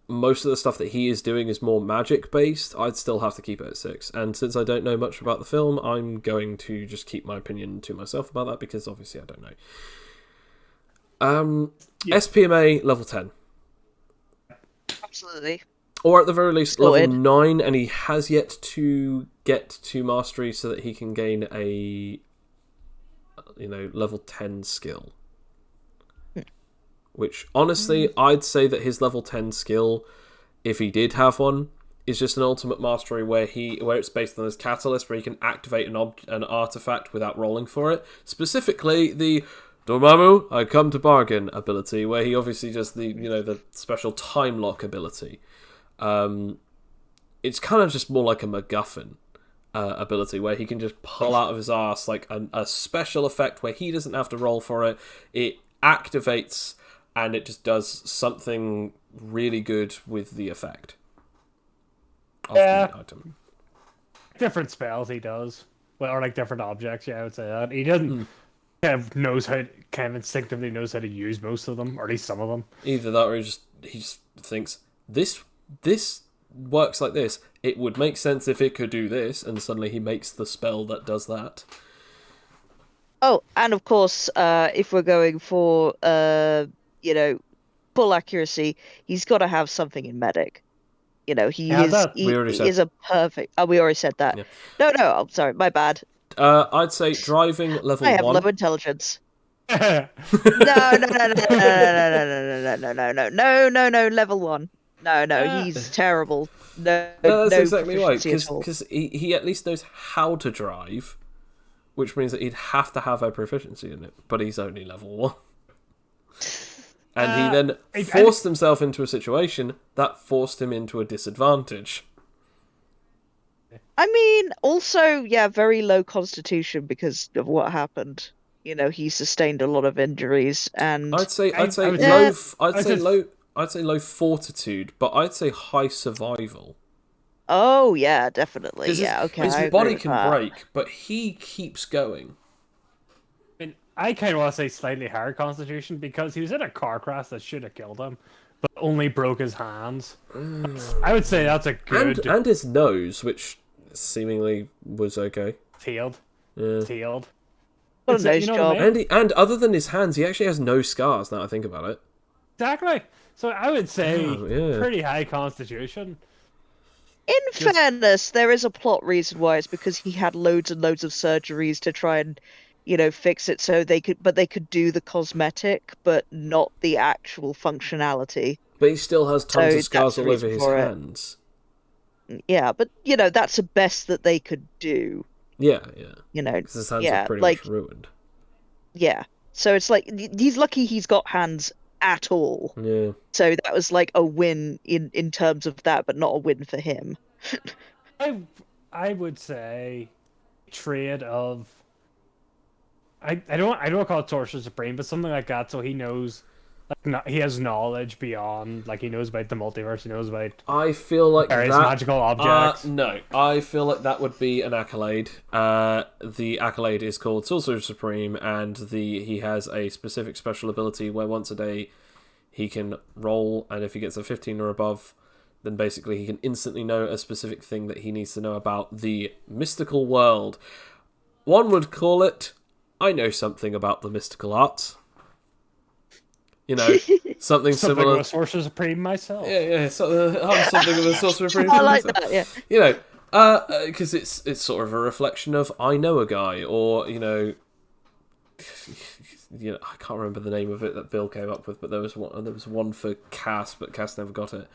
most of the stuff that he is doing is more magic based, I'd still have to keep it at 6. And since I don't know much about the film, I'm going to just keep my opinion to myself about that, because obviously I don't know. SPMA level 10.
Absolutely.
Or at the very least level 9, and he has yet to get to mastery so that he can gain a level 10 skill. Which, honestly, I'd say that his level 10 skill if he did have one, is just an ultimate mastery where it's based on this catalyst where he can activate an artifact without rolling for it. Specifically, the Dormammu, I come to bargain ability, where he obviously does the special time lock ability. It's kind of just more like a MacGuffin ability, where he can just pull out of his arse like a special effect where he doesn't have to roll for it. It activates, and it just does something really good with the effect of the item.
Different spells he does, or like different objects. Yeah, I would say that he doesn't kind of instinctively knows how to use most of them, or at least some of them.
Either that, or he just thinks this works like this. It would make sense if it could do this, and suddenly he makes the spell that does that.
Oh, and of course, if we're going for full accuracy, he's got to have something in medic. He is a perfect. Oh, we already said that.
Yeah.
No, I'm sorry, my bad.
I'd say driving level 1.
I have low intelligence. No, level 1. No, he's terrible. No,
that's exactly right.
Because
he at least knows how to drive, which means that he'd have to have a proficiency in it. But he's only level 1. And he then forced himself into a situation that forced him into a disadvantage.
I mean, also, yeah, very low constitution because of what happened. He sustained a lot of injuries, and
I'd say low fortitude, but I'd say high survival.
Oh yeah, definitely. Yeah, okay.
His body can break, but he keeps going.
I kind of want to say slightly higher constitution because he was in a car crash that should have killed him, but only broke his hands. I would say that's a good...
And his nose, which seemingly was okay.
Healed.
Yeah.
Healed.
What a nose job.
I mean? And other than his hands, he actually has no scars, now I think about it.
Exactly. So I would say pretty high constitution.
In fairness, there is a plot reason why. It's because he had loads and loads of surgeries to try and fix it so they could do the cosmetic but not the actual functionality.
But he still has tons of scars all over his hands.
Yeah, but that's the best that they could do.
Yeah. Because his hands are pretty much ruined.
Yeah. So it's like he's lucky he's got hands at all.
Yeah.
So that was like a win in terms of that, but not a win for him.
I would say trade of I don't call it Sorcerer Supreme, but something like that. So he knows, he has knowledge beyond, he knows about the multiverse. He knows about.
I feel like
various magical objects.
No, I feel like that would be an accolade. The accolade is called Sorcerer Supreme, and he has a specific special ability where once a day he can roll, and if he gets a 15 or above, then basically he can instantly know a specific thing that he needs to know about the mystical world. One would call it, I know something about the mystical arts. Something similar.
Of a Sorcerer Supreme myself.
Yeah. So, I'm something of a Sorcerer Supreme.
I like that. Yeah.
Because it's sort of a reflection of I know a guy, or I can't remember the name of it that Bill came up with, but there was one for Cass, but Cass never got it.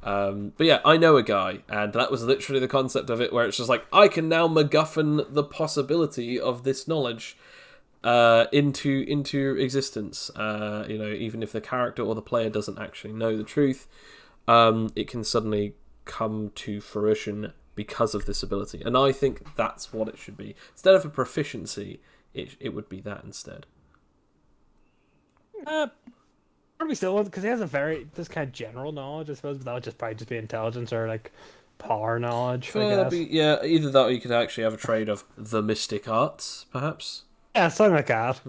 But yeah, I know a guy, and that was literally the concept of it, where it's just like, I can now MacGuffin the possibility of this knowledge into existence. Even if the character or the player doesn't actually know the truth, it can suddenly come to fruition because of this ability. And I think that's what it should be. Instead of a proficiency, it would be that instead.
Probably still, because he has this kind of general knowledge, I suppose, but that would probably just be intelligence or power knowledge. I guess.
Either that, or you could actually have a trade of the mystic arts, perhaps.
Yeah, something like that.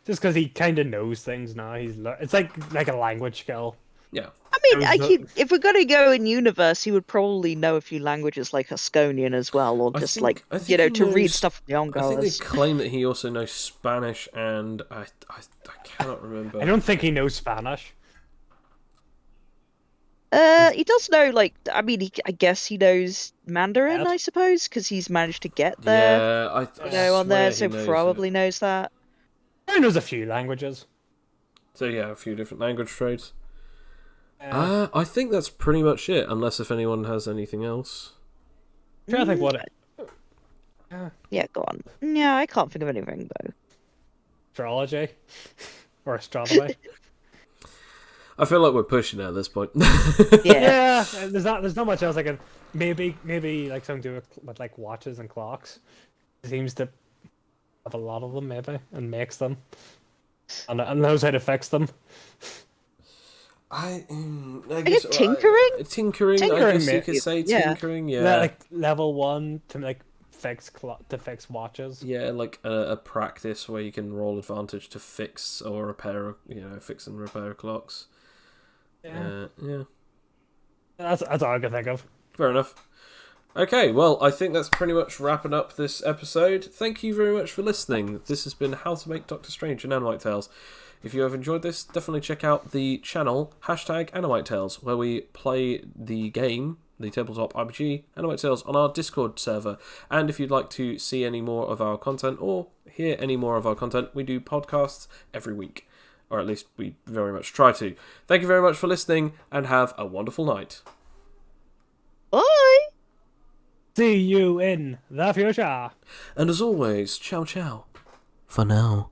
Just because he kind of knows things now. It's like a language skill.
Yeah.
I mean, if we're going to go in universe, he would probably know a few languages like Hungarian as well, or just to read stuff from the Ongoers.
I think they claim that he also knows Spanish, and I cannot remember.
I don't think he knows Spanish.
He does know, I guess he knows Mandarin, I suppose, because he's managed to get there.
Yeah,
on there, so probably knows that.
He knows a few languages.
So yeah, a few different language trades. I think that's pretty much it, unless if anyone has anything else.
I'm trying to think what it.
Yeah, go on. Yeah, I can't think of anything though.
Astrology or astronomy.
I feel like we're pushing it at this point.
Yeah.
There's not much else I can. Maybe like something to do with like watches and clocks. It seems to have a lot of them, maybe, and makes them, and knows how to fix them.
I
guess tinkering?
Tinkering, I
Tinkering,
guess you could say tinkering, yeah.
Like level 1 to like fix watches.
Yeah, like a practice where you can roll advantage to fix or repair, fix and repair clocks. Yeah.
That's all I can think of.
Fair enough. Okay, well, I think that's pretty much wrapping up this episode. Thank you very much for listening. This has been How to Make Dr. Strange and Animite Tales. If you have enjoyed this, definitely check out the channel, #Animite Tales, where we play the game, the tabletop RPG, Animite Tales, on our Discord server. And if you'd like to see any more of our content, or hear any more of our content, we do podcasts every week. Or at least we very much try to. Thank you very much for listening, and have a wonderful night.
Bye!
See you in the future.
And as always, ciao ciao. For now.